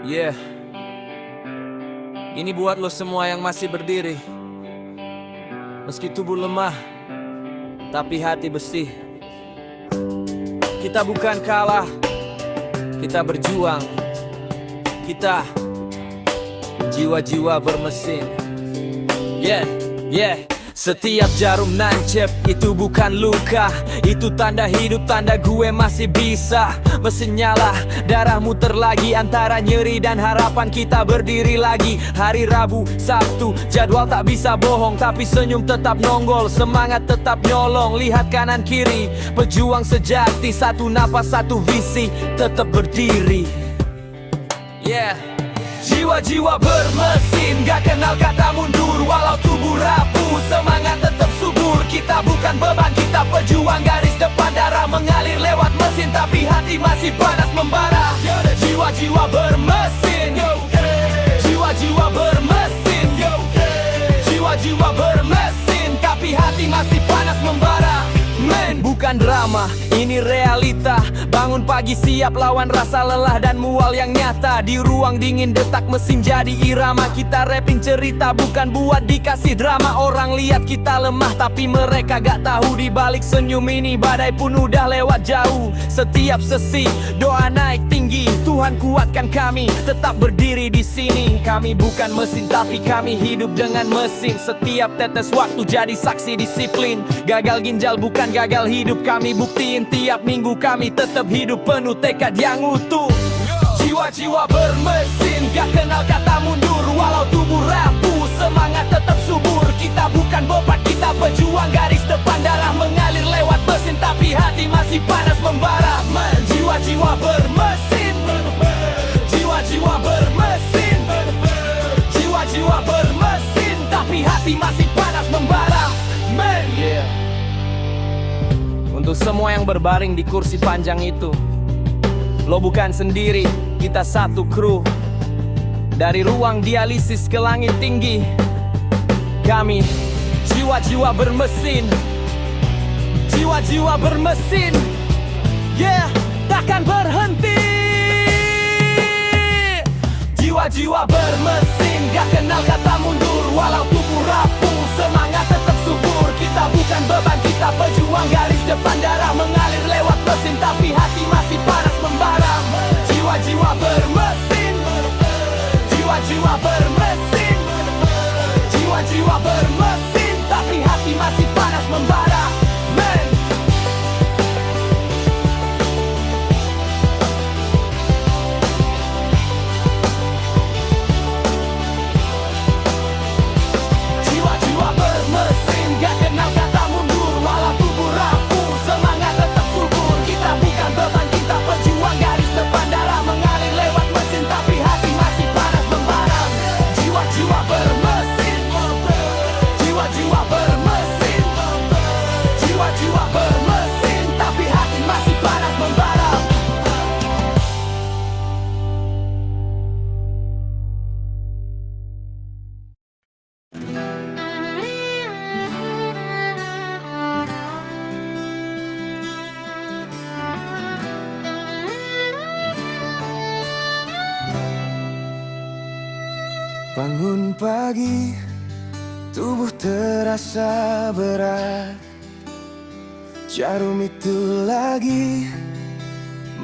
Yeah, ini buat lo semua yang masih berdiri. Meski tubuh lemah, tapi hati besi. Kita bukan kalah, kita berjuang. Kita jiwa-jiwa bermesin. Yeah, yeah. Setiap jarum nancep itu bukan luka, itu tanda hidup, tanda gue masih bisa. Mesin nyala, darah muter lagi antara nyeri dan harapan kita berdiri lagi. Hari Rabu, Sabtu, jadwal tak bisa bohong, tapi senyum tetap nonggol, semangat tetap nyolong. Lihat kanan kiri, pejuang sejati, satu napas, satu visi, tetap berdiri. Yeah. Jiwa-jiwa bermesin, gak kenal kata mundur. Walau tubuh rapuh, semangat tetap subur. Kita bukan beban, kita pejuang. Garis depan, darah mengalir lewat mesin, tapi hati masih panas membara. Jiwa-jiwa bermesin, jiwa-jiwa bermesin, jiwa-jiwa bermesin, tapi hati masih panas membara. Men, bukan drama, ini realita. Bangun pagi siap lawan rasa lelah dan mual yang nyata. Di ruang dingin detak mesin jadi irama. Kita rapping cerita bukan buat dikasih drama. Orang lihat kita lemah tapi mereka gak tahu. Di balik senyum ini badai pun udah lewat jauh. Setiap sesi doa naik tinggi, Tuhan kuatkan kami tetap berdiri di sini. Kami bukan mesin tapi kami hidup dengan mesin. Setiap tetes waktu jadi saksi disiplin. Gagal ginjal bukan gagal hidup, kami buktiin. Tiap minggu kami tetap hidup penuh tekad yang utuh. Jiwa-jiwa bermesin, gak kenal kata mundur. Walau tubuh rapuh, semangat tetap subur. Kita bukan beban, kita pejuang. Garis depan, darah mengalir lewat mesin, tapi hati masih panas membara. Jiwa-jiwa bermesin, jiwa-jiwa bermesin, jiwa-jiwa bermesin, tapi hati masih panas membara. Man, yeah. Untuk semua yang berbaring di kursi panjang itu, lo bukan sendiri, kita satu kru. Dari ruang dialisis ke langit tinggi, kami jiwa-jiwa bermesin, jiwa-jiwa bermesin. Yeah, takkan berhenti. Jiwa-jiwa bermesin, gak kenal kata mundur. Walau tubuh rapuh, semangat tetap subur. Kita bukan beban, kita pejuang. Garis depan, darah mengalir lewat mesin, tapi hati masih panas membara. Jiwa-jiwa bermesin, jiwa-jiwa bermesin, jiwa-jiwa bermesin, tapi hati masih panas membara. Man. Jiwa-jiwa bermesin, gak kenal kata mundur. Walau tubuh rapuh, semangat tetap subur. Kita bukan beban, kita pejuang. Garis depan, darah mengalir lewat mesin, tapi hati masih panas membara. Jiwa-jiwa bermesin, jiwa-jiwa bermesin, jiwa-jiwa bermesin, tapi hati masih panas membara. Bangun pagi, tubuh terasa berat. Jarum itu lagi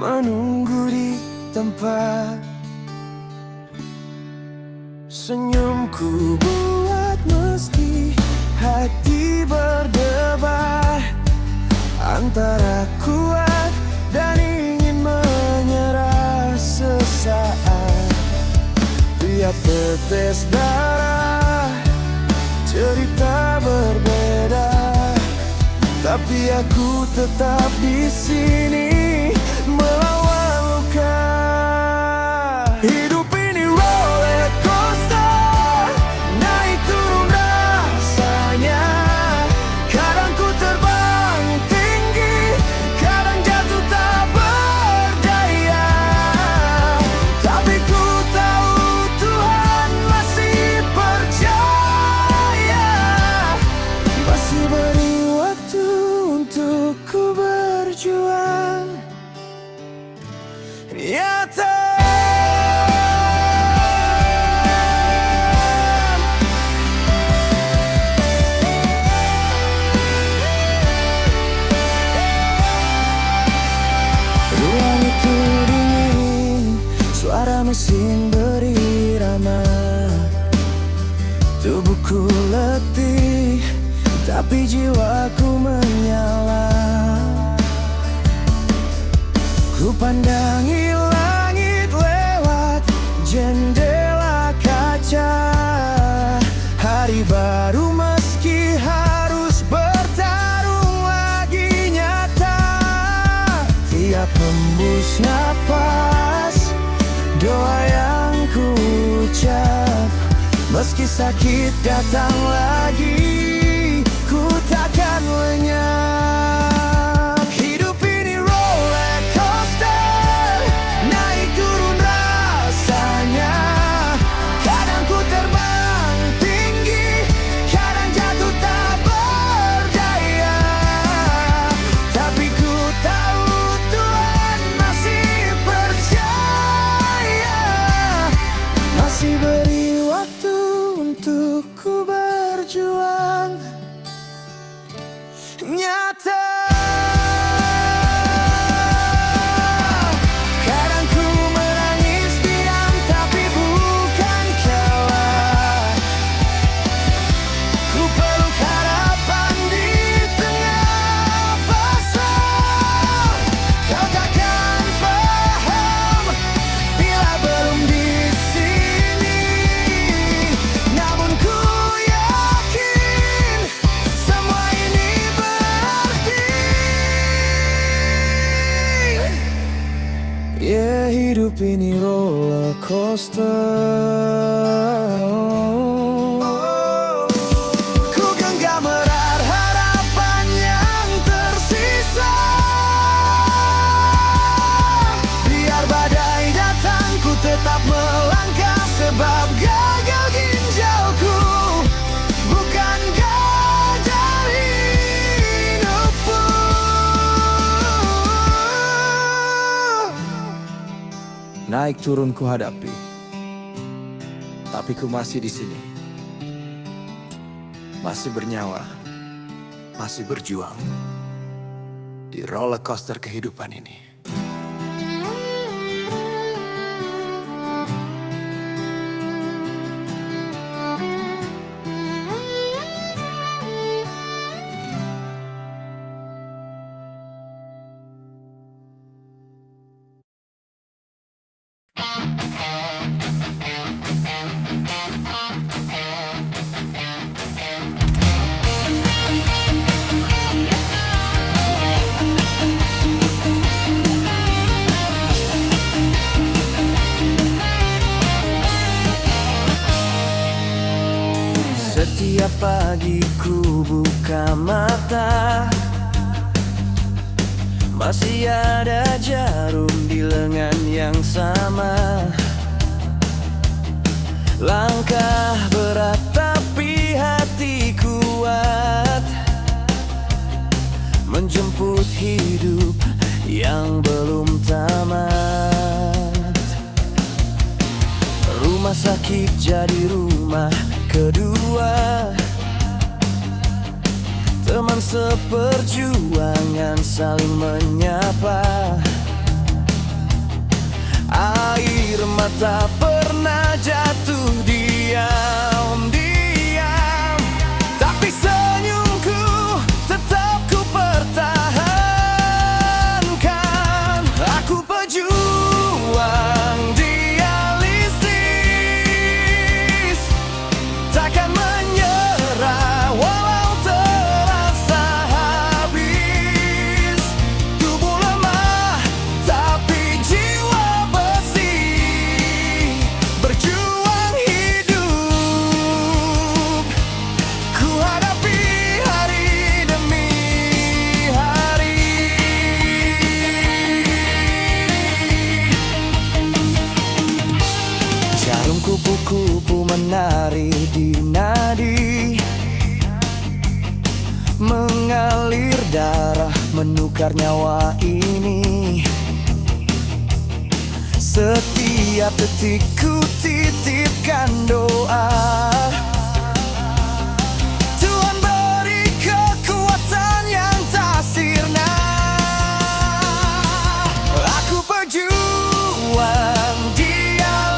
menunggu di tempat. Senyumku buat meski hati berdebar antara kuat dan ingin menyerah sesaat. Tiap tetes darah cerita berbeda, tapi aku tetap di sini melawan luka. Hidup ini roller coaster, naik turun rasanya. Kadang ku terbang tinggi, kadang jatuh tak berdaya. Tapi ku tahu Tuhan masih percaya, masih beri waktu untuk ku berjuang. mesin berirama. Tubuhku letih, tapi jiwaku menyala. Ku pandangi langit lewat jendela kaca. Hari baru meski harus bertarung lagi nyata. Tiap hembus nafas, doa yang ku ucap. Meski sakit datang lagi, ku takkan lenyap. Hidup ini roller coaster, naik turun rasanya. Kadang ku terbang tinggi, kadang jatuh tak berdaya. Tapi ku tahu Tuhan masih percaya, masih beri waktu untuk ku berjuang nyata. Kadang ku menangis diam, tapi bukan kalah. Ku peluk harapan di tengah pasrah. Kau takkan paham bila belum di sini. Namun ku yakin semua ini berarti. Ya, hidup ini roller coaster. Ku genggam erat harapan yang tersisa. Biar badai datang, ku tetap melangkah. Sebab gagal ginjalku bukan gagal hidupku. Naik turun ku hadapi, tapi ku masih di sini, masih bernyawa, masih berjuang di roller coaster kehidupan ini. Setiap pagi ku buka mata, masih ada jarum di lengan yang sama. Langkah berat tapi hati kuat, menjemput hidup yang belum tamat. Rumah sakit jadi rumah kedua, teman seperjuangan saling menyapa. Air mata pernah jatuh diam-diam, tapi senyumku tetap ku pertahankan. Aku pejuang dialisis, takkan menyerah walau terasa habis. Tubuh lemah tapi jiwa besi, berjuang hidup. Ku hadapi hari demi hari. Jarum kupu-kupu menari di nadi, mengalir darah menukar nyawa ini. Setiap detik ku titipkan doa, Tuhan beri kekuatan yang tak sirna. Aku pejuang diam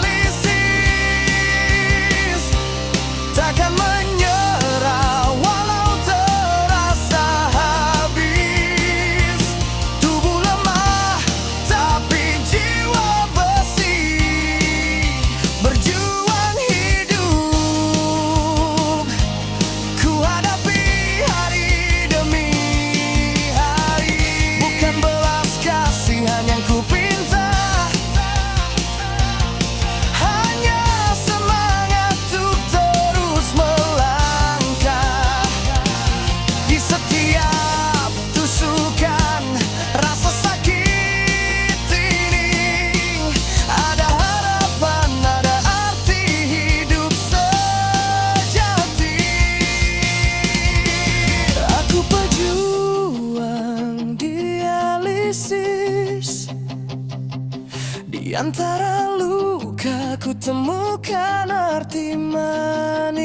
Di antara luka ku temukan arti manis.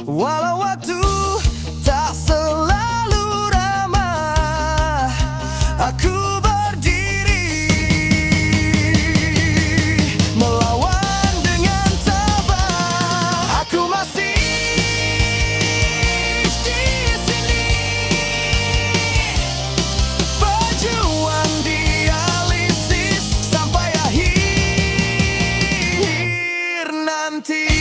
Walau waktu tak selalu ramah, aku berdiri melawan dengan tabah. Aku masih di sini, berjuang dialisis sampai akhir nanti.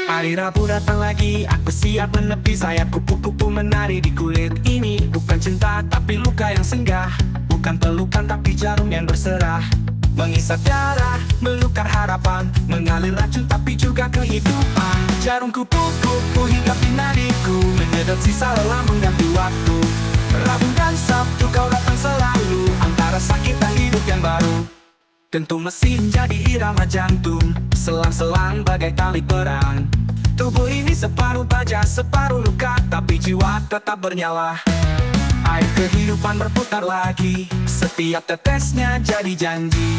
Hari Rabu datang lagi, aku siap menepi sayap kupu-kupu menari di kulit ini. Bukan cinta tapi luka yang singgah, bukan pelukan tapi jarum yang berserah. Mengisap darah, melukar harapan, mengalir racun tapi juga kehidupan. Jarum kupu-kupu hinggapi nadiku, menyedot sisa lelah mengganti waktu. Rabu dan Sabtu kau datang selalu, antara sakit dan hidup yang baru. Tentu mesin jadi irama jantung, selang-selang bagai tali perang. Tubuh ini separuh baja, separuh luka, tapi jiwa tetap bernyala. Air kehidupan berputar lagi, setiap tetesnya jadi janji.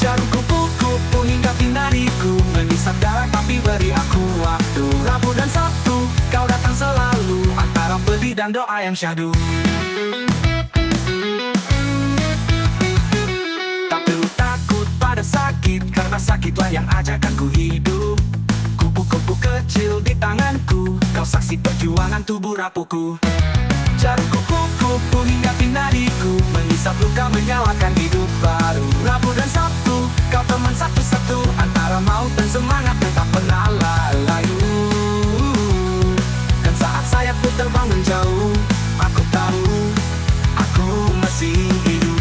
Jarum kupu-kupu hinggapi nadiku, mengisap darah tapi beri aku waktu. Rabu dan Sabtu, kau datang selalu, antara pedih dan doa yang syahdu. Tak perlu takut pada sakit, karena sakitlah yang ajarkan ku hidup. Kupu-kupu kecil di tanganku, kau saksi perjuangan tubuh rapuhku. Jarum kupu-kupu hinggapi nadiku, mengisap luka menyalakan hidup baru. Rabu dan Sabtu, kau teman satu-satu, antara maut dan semangat yang tak pernah layu. Dan saat sayapku terbang menjauh, aku tahu, aku masih hidup.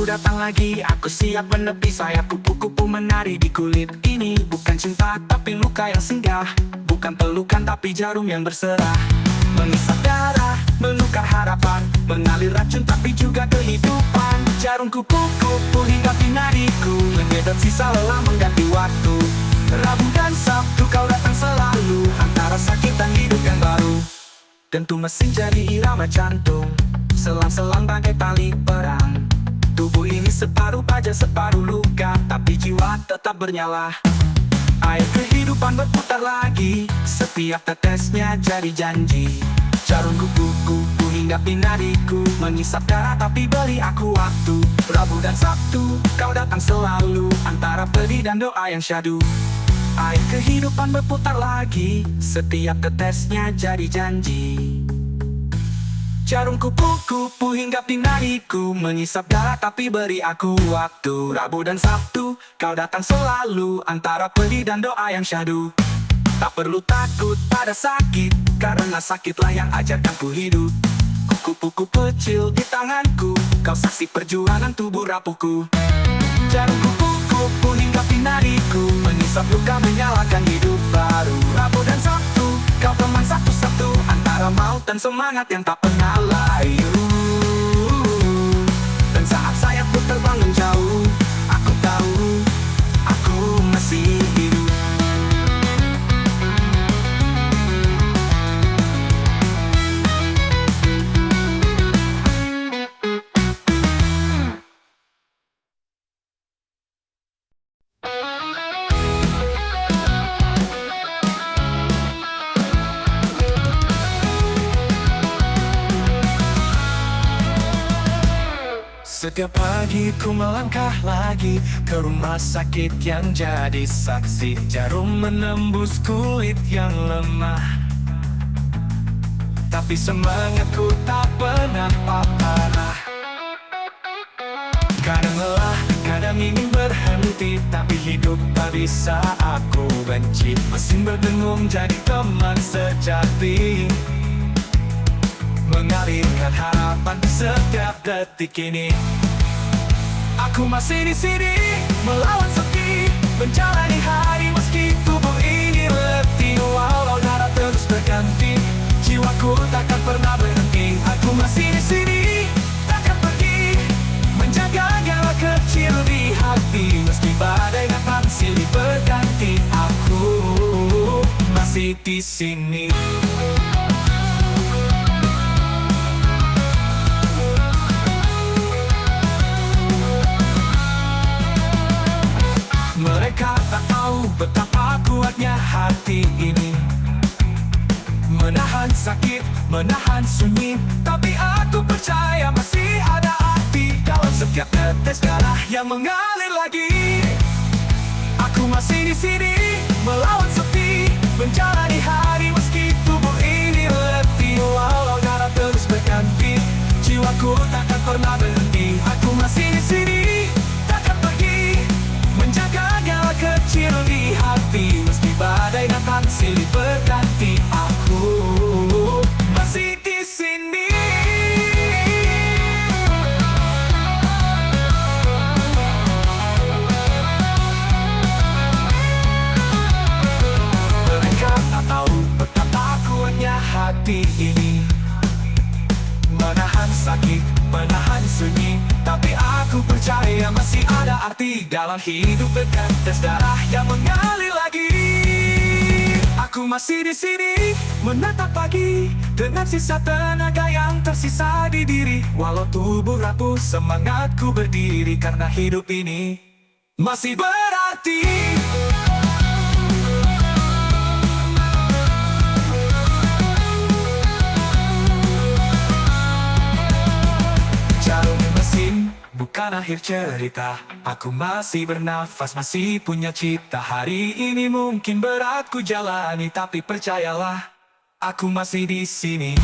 Datang lagi, aku siap menepi sayap kupu-kupu menari di kulit ini. Bukan cinta tapi luka yang singgah, bukan pelukan tapi jarum yang berserah. Mengisap darah, melukar harapan, mengalir racun tapi juga kehidupan. Jarum kupu-kupu hinggapi nadiku, menyedot sisa lelah mengganti waktu. Rabu dan Sabtu kau datang selalu, antara sakit dan hidup yang baru. Tentu mesin jadi irama jantung, selang-selang bagai tali perang. Tubuh ini separuh baja, separuh luka, tapi jiwa tetap bernyala. Air kehidupan berputar lagi, setiap tetesnya jadi janji. Jarum kupu-kupu hinggapi nadiku, mengisap darah tapi beri aku waktu. Rabu dan Sabtu, kau datang selalu, antara pedih dan doa yang syahdu. Air kehidupan berputar lagi, setiap tetesnya jadi janji. Jarum kupu-kupu hinggapi nadiku, mengisap darah tapi beri aku waktu. Rabu dan Sabtu, kau datang selalu, antara pedih dan doa yang syahdu. Tak perlu takut pada sakit, karena sakitlah yang ajarkan ku hidup. Kupu-kupu kecil di tanganku, kau saksi perjuangan tubuh rapuhku. Jarum kupu-kupu hinggapi nadiku, mengisap luka menyalakan hidup baru. Rabu dan Sabtu, kau teman satu-satu, antara maut dan semangat yang tak pernah layu. Dan saat sayapku terbang menjauh, aku tahu, aku masih hidup. Setiap pagi ku melangkah lagi ke rumah sakit yang jadi saksi. Jarum menembus kulit yang lemah, tapi semangatku tak pernah patah. Kadang lelah, kadang ingin berhenti, tapi hidup tak bisa aku benci. Mesin berdengung jadi teman sejati, mengalirkan harapan setiap detik ini. Aku masih di sini melawan sepi, menjalani hari meski tubuh ini letih. Walau darah terus berganti, jiwaku takkan pernah berhenti. Aku masih di sini, takkan pergi, menjaga nyala kecil di hati. Meski badai datang silih berganti, aku masih di sini. Mereka tak tahu betapa kuatnya hati ini, menahan sakit, menahan sunyi. Tapi aku percaya masih ada arti dalam setiap tetes darah yang mengalir lagi. Aku masih di sini melawan sepi, menjalani hari meski tubuh ini letih. Walau darah terus berganti, jiwaku takkan pernah berhenti. Aku masih di sini, takkan pergi, menjaga nyala kecil di hati. Meski badai datang silih berganti, aku masih di sini. Mereka tak tahu betapa kuatnya hati ini, menahan sakit, menahan sunyi. Tapi aku percaya masih ada arti dalam hidup bertetes darah yang mengalir lagi. Aku masih di sini menatap pagi dengan sisa tenaga yang tersisa di diri. Walau tubuh rapuh, semangatku berdiri karena hidup ini masih berarti. Jarum mesin bukan akhir cerita, aku masih bernafas, masih punya cita. Hari ini mungkin berat ku jalani, tapi percayalah, aku masih di sini.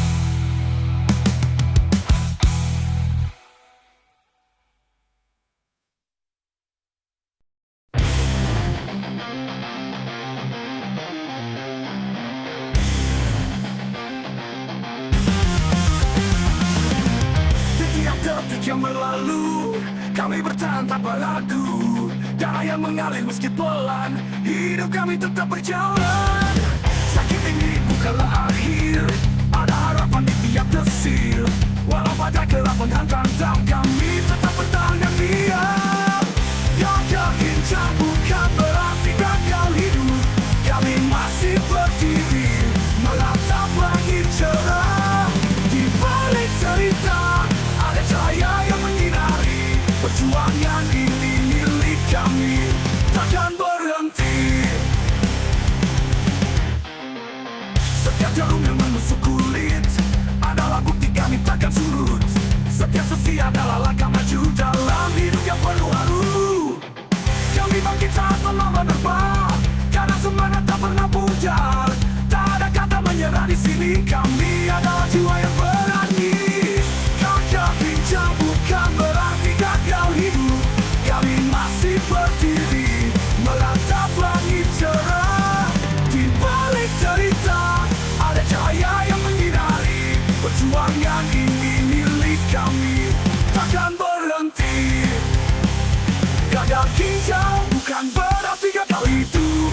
Detik yang berlalu, kami bertahan tanpa ragu. Darah yang mengalir meski pelan, hidup kami tetap berjalan. Sakit ini bukanlah akhir, ada harapan di tiap desir. Walau pada gelap menghantam, kami tetap bertahan dan diam. Gagal ginjal bukan berarti gagal hidup. Kami masih berdiri, menatap langit cerah. Di balik cerita ada cahaya yang menyinari. Perjuangan ini milik kami, takkan berhenti. Setiap jarum yang menusuk kulit adalah bukti kami takkan surut. Setiap sesi adalah langkah maju dalam hidup yang penuh haru. Kami bangkit saat lelah menerbang, karena semangat tak pernah pudar. Tak ada kata menyerah di sini, kami adalah jiwa yang berani. Gagal ginjal bukan berarti gagal hidup. Kami masih berdiri, menatap langit cerah. Di balik cerita ada cahaya yang menyinari. Perjuangan ini milik kami, takkan berhenti. Gagal ginjal bukan berarti gagal hidup.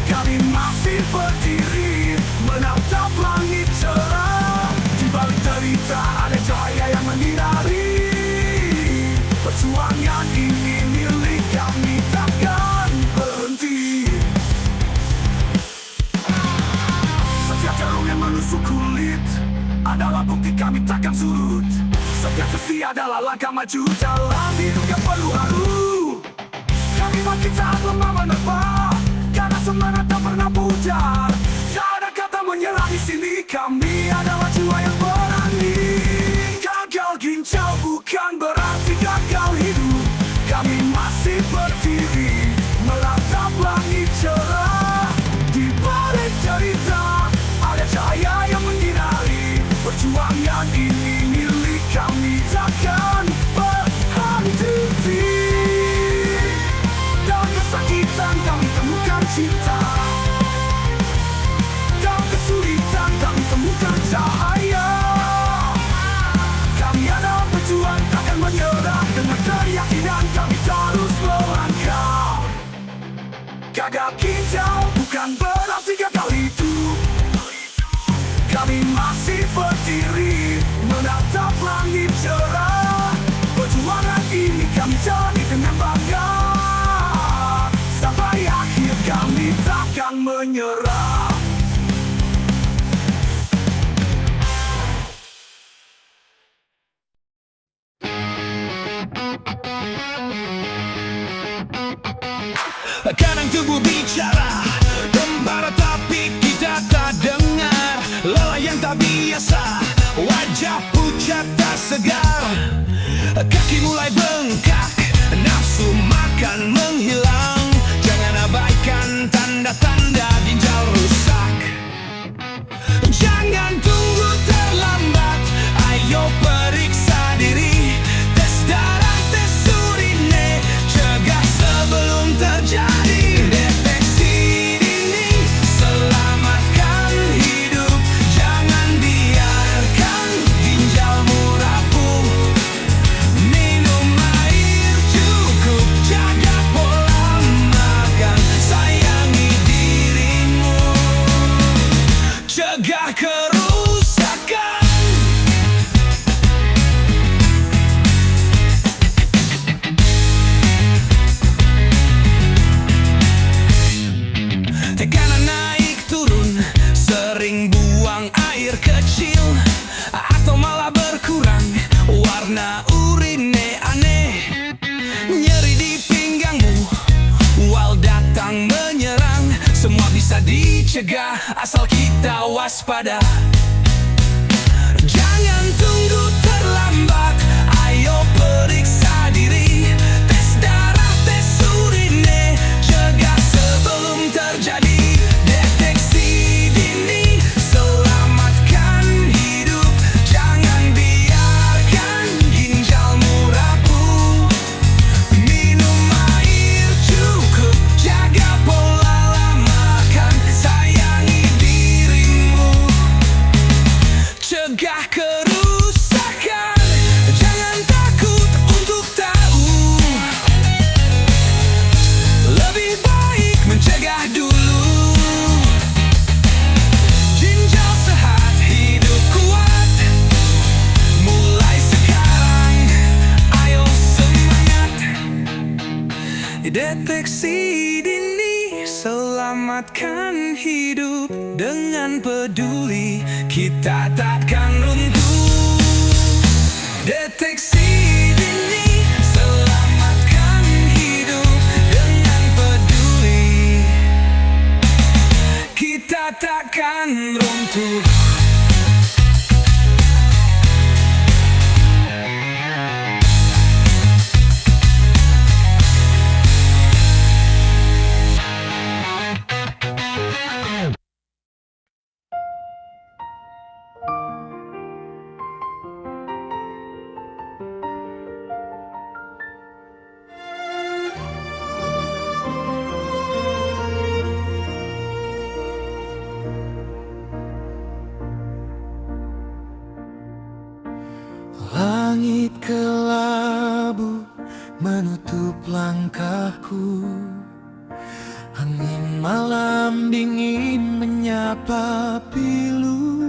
Kami masih berdiri, menatap langit cerah. Di balik cerita ada cahaya yang menyinari. Perjuangan ini milik kami, takkan berhenti. Setiap jarum yang menusuk kulit adalah bukti kami takkan surut. Setiap sesi adalah langkah maju dalam hidup yang penuh haru. Kami bangkit saat lemah menerbang, karena semangat tak pernah pudar. Tak ada kata menyerah di sini, kami adalah jiwa yang berani. Gagal ginjal bukan berarti gagal hidup. Kami masih berdiri, menatap langit cerah. Di balik cerita ada cahaya yang menyinari. Perjuangan ini milik kami, takkan berhenti. kami masih berdiri menatap langit cerah. Perjuangan ini kami jalani dengan bangga. Sampai akhir kami takkan menyerah. Kadang tubuh bicara membara tapi kita tak dengar. Lelah yang tak biasa, wajah pucat tak segar. Kaki mulai bengkak, nafsu makan menghilang. Jangan abaikan tanda-tanda ginjal rusak. Jangan tunggu terlambat, ayo periksa diri. Tes darah, tes urine, cegah sebelum terjadi. Deteksi dini, selamatkan hidup. Jangan biarkan ginjalmu rapuh. Minum air cukup, jaga pola makan. Sayangi dirimu, cegah kerusakan. Tekanan naik turun, sering buang air kecil atau malah berkurang. Warna urine aneh, nyeri di pinggangmu, ual datang menyerang. Semua bisa dicegah asal kita waspada. Jangan tunggu terlambat, ayo periksa diri. Tes darah, tes urine, cegah sebelum terjadi. Deteksi dini, selamatkan hidup. Jangan biarkan ginjalmu rapuh. Minum air cukup, jaga pola makan. Sayangi dirimu, cegah kerusakan. Jangan takut untuk tahu, lebih baik mencegah dulu. Ginjal sehat, hidup kuat. Mulai sekarang, ayo semangat. Deteksi dini, selamatkan hidup. Dengan peduli, kita takkan runtuh. Deteksi dini, selamatkan hidup. Dengan peduli, kita takkan runtuh. Langit kelabu menutup langkahku. Angin malam dingin menyapa pilu.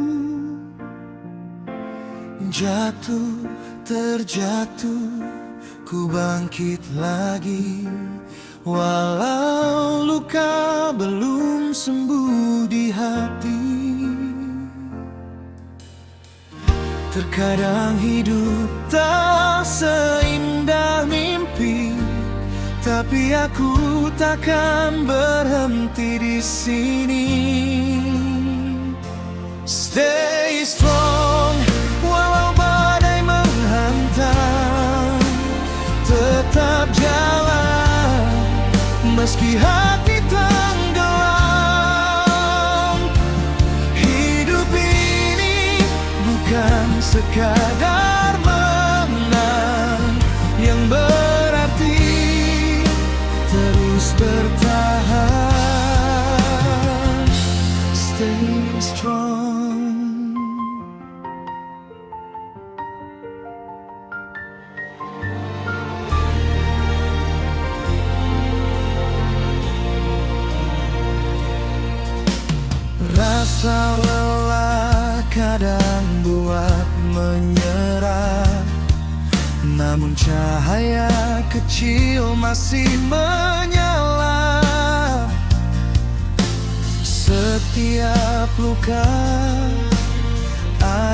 Jatuh, terjatuh, ku bangkit lagi. Walau luka belum sembuh di hati. Terkadang hidup tak seindah mimpi, tapi aku takkan berhenti di sini. Stay strong, walau badai menghantam. Tetap jalan, meski hati tenggelam. Hidup ini bukan sekadar menang, yang berarti terus bertahan. Stay strong. Rasa lelah kadang buat menyerah, namun cahaya kecil masih menyala. Setiap luka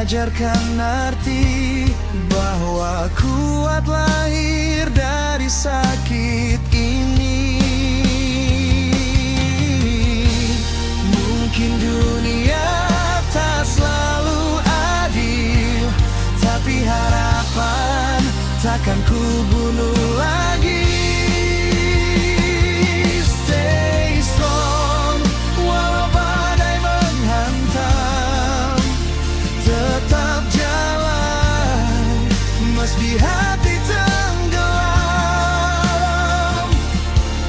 ajarkan arti bahwa kuat lahir dari sakit ini. Mungkin dunia tak selalu adil, tapi harapan takkan ku bunuh lagi. Stay strong, walau badai menghantam. Tetap jalan, meski hati tenggelam.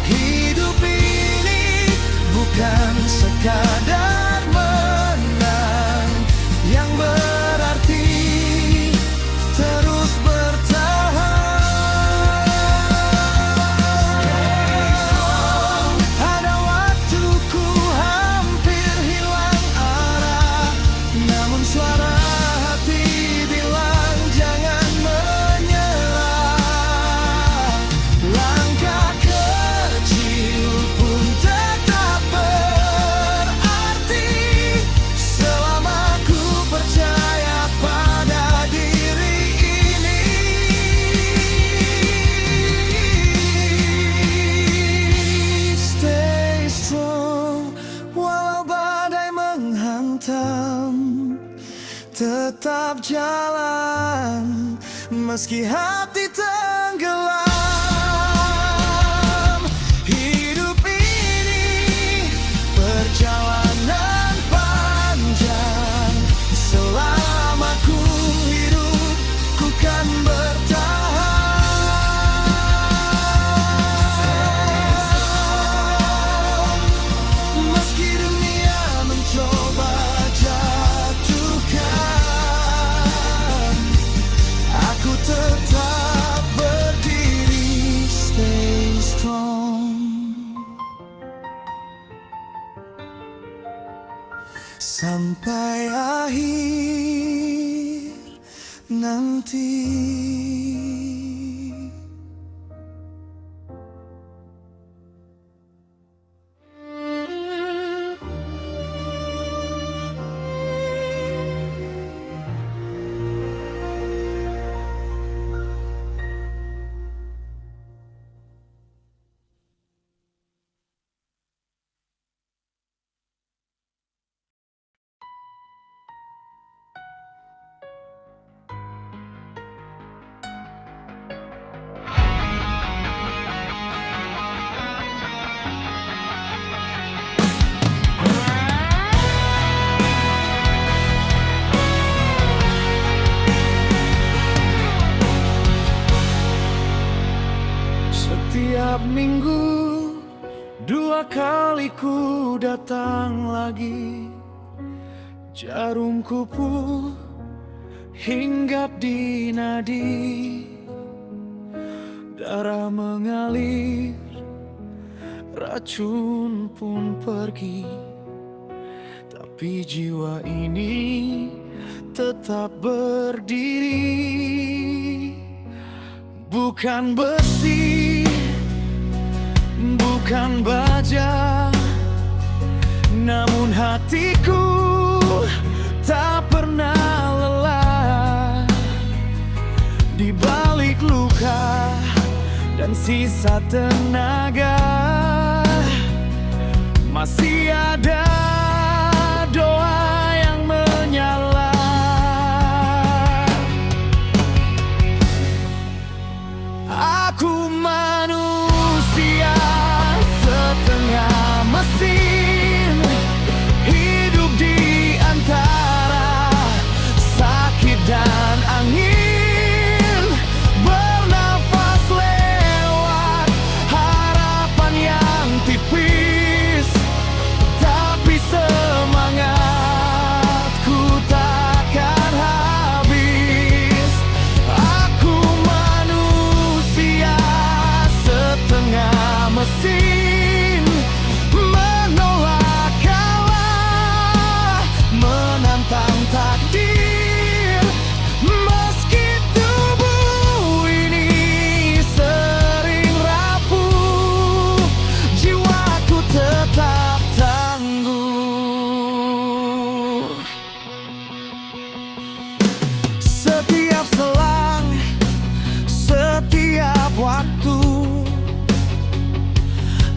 Hidup ini bukan sekadar menang, yang berarti terus bertahan. Ada waktuku hampir hilang arah, namun suara hati bilang jangan menyerah. Langkah kecil pun tetap berarti selama ku percaya pada diri ini. Stay strong, walau badai menghantam. Tetap jalan, meski hati tenggelam. Hidup ini perjalanan panjang. Selama ku hidup, ku kan bertahan. Meski dunia mencoba jatuhkan, aku tetap berdiri. Stay strong sampai akhir nanti. Setiap minggu 2 kali ku datang lagi. Jarum kupu hinggap di nadi. Darah mengalir, racun pun pergi, tapi jiwa ini tetap berdiri. Bukan besi, bukan baja, namun hatiku tak pernah lelah. Di balik luka dan sisa tenaga, masih ada doa yang menyala. Aku manusia setengah mesin, hidup di antara sakit dan angin. Bernafas lewat harapan yang tipis, tapi menantang takdir. Meski tubuh ini sering rapuh, jiwaku tetap tangguh. Setiap selang, setiap waktu,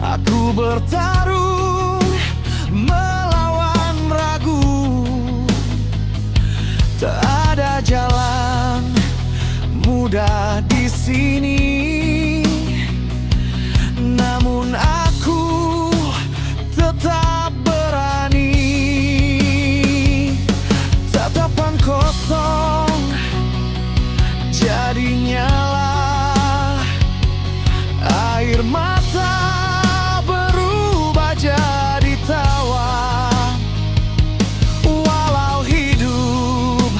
aku bertarung melawan ragu. Tak ada jalan mudah di sini, namun aku tetap berani. Tatapan kosong jadi nyala, air mata berubah jadi tawa. Walau hidup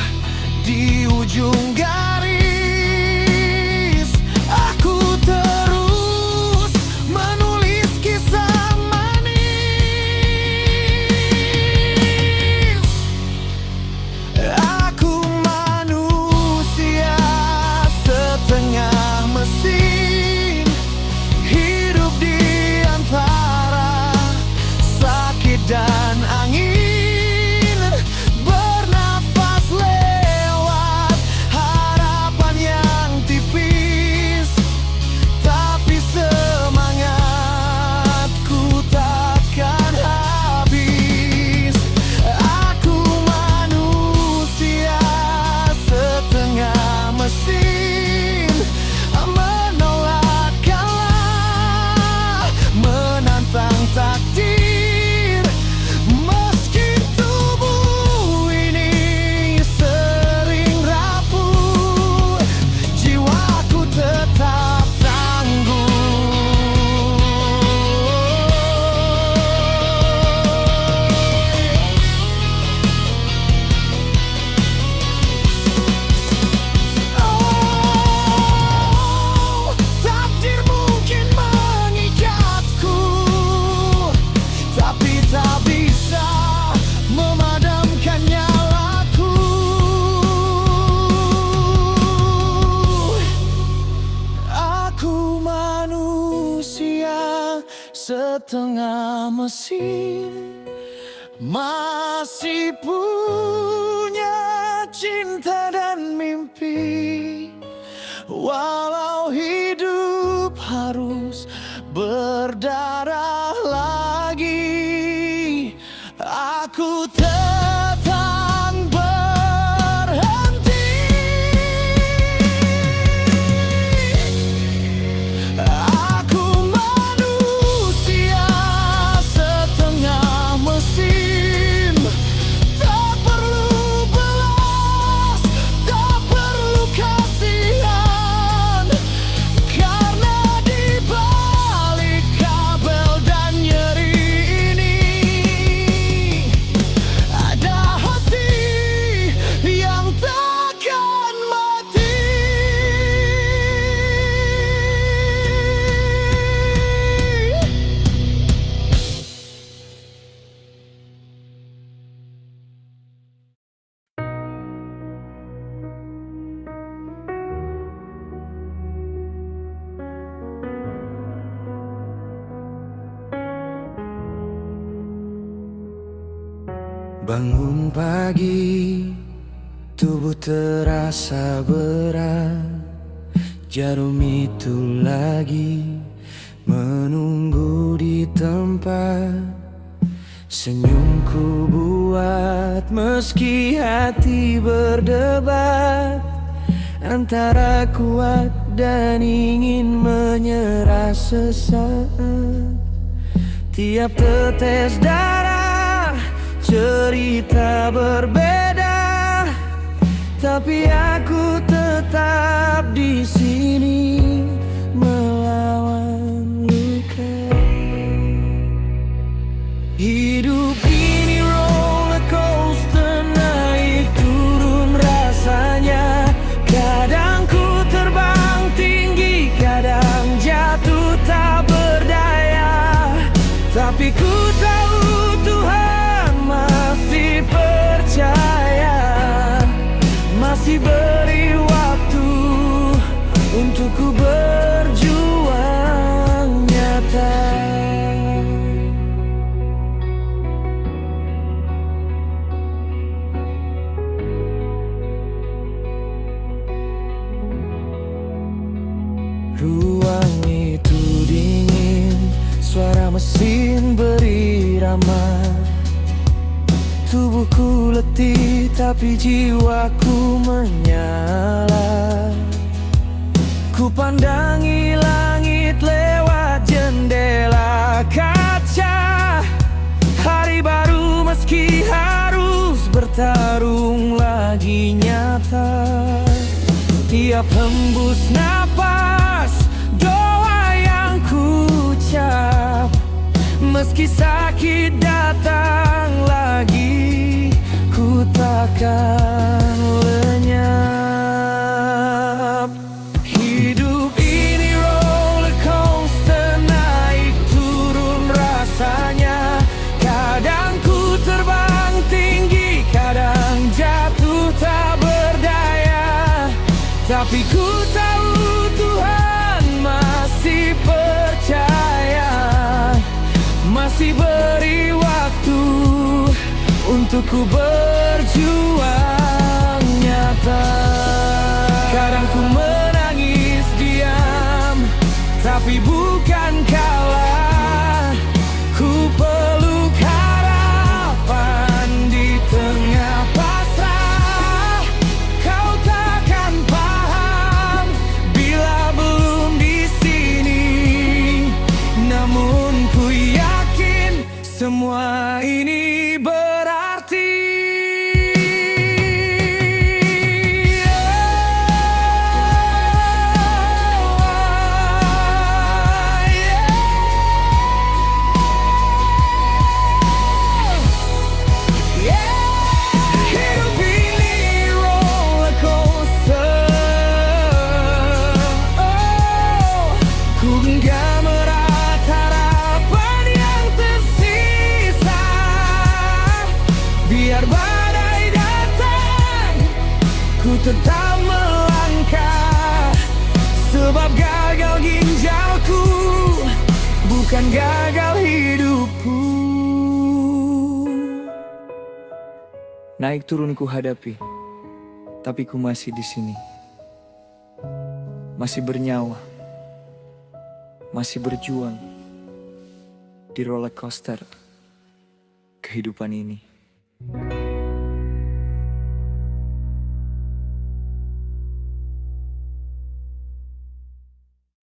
di ujung garis, aku terus menulis kisah manis. Aku manusia setengah mesin, hidup di antara sakit dan angin, bernafas lewat harapan yang tipis, tapi semangatku takkan habis. Aku manusia setengah mesin, menolak kalah, menantang takdir. Meski tubuh ini sering rapuh, jiwaku tetap tangguh. Oh, takdir mungkin mengikatku, tapi tak bisa memadamkan nyalaku. Aku manusia setengah mesin, masih punya cinta dan mimpi. Walau hidup harus berdarah lagi, aku tetap berhenti. Aku manusia setengah mesin, tak perlu belas, tak perlu kasihan, karena di balik kabel dan nyeri ini ada hati yang takkan mati. Bangun pagi, tubuh terasa berat. Jarum itu lagi menunggu di tempat. Senyumku buat meski hati berdebat antara kuat dan ingin menyerah sesaat. Tiap tetes darah cerita berbeda, tapi aku tetap di sini melawan luka. Hidup ini roller coaster, naik turun rasanya. Kadang ku terbang tinggi, kadang jatuh tak berdaya, tapi ku tahu Tuhan masih percaya. masih beri waktu untuk ku berjuang nyata. Ruang itu dingin, suara mesin berirama. Tubuhku letih tapi jiwaku menyala. Ku pandangi langit lewat jendela kaca. Hari baru meski harus bertarung lagi nyata. Tiap hembus napas, doa yang ku ucap. Meski sakit datang lagi, ku takkan lenyap. Hidup ini roller coaster, naik turun rasanya. Kadang ku terbang tinggi, kadang jatuh tak berdaya. Tapi ku tahu Tuhan masih percaya, masih beri waktu untuk ku berjuang nyata. Kadang ku menangis diam, tapi bukan kalah. Ku peluk harapan di tengah pasrah. Kau takkan paham bila belum di sini, namun ku yakin semua ini berarti. Hidup ini roller coaster. Ku genggam erat harapan yang tersisa. Biar badai datang, ku tetap melangkah. Sebab gagal ginjalku bukan gagal hidupku. Naik turun ku hadapi, tapi ku masih di sini. Masih bernyawa, masih berjuang di roller coaster kehidupan ini.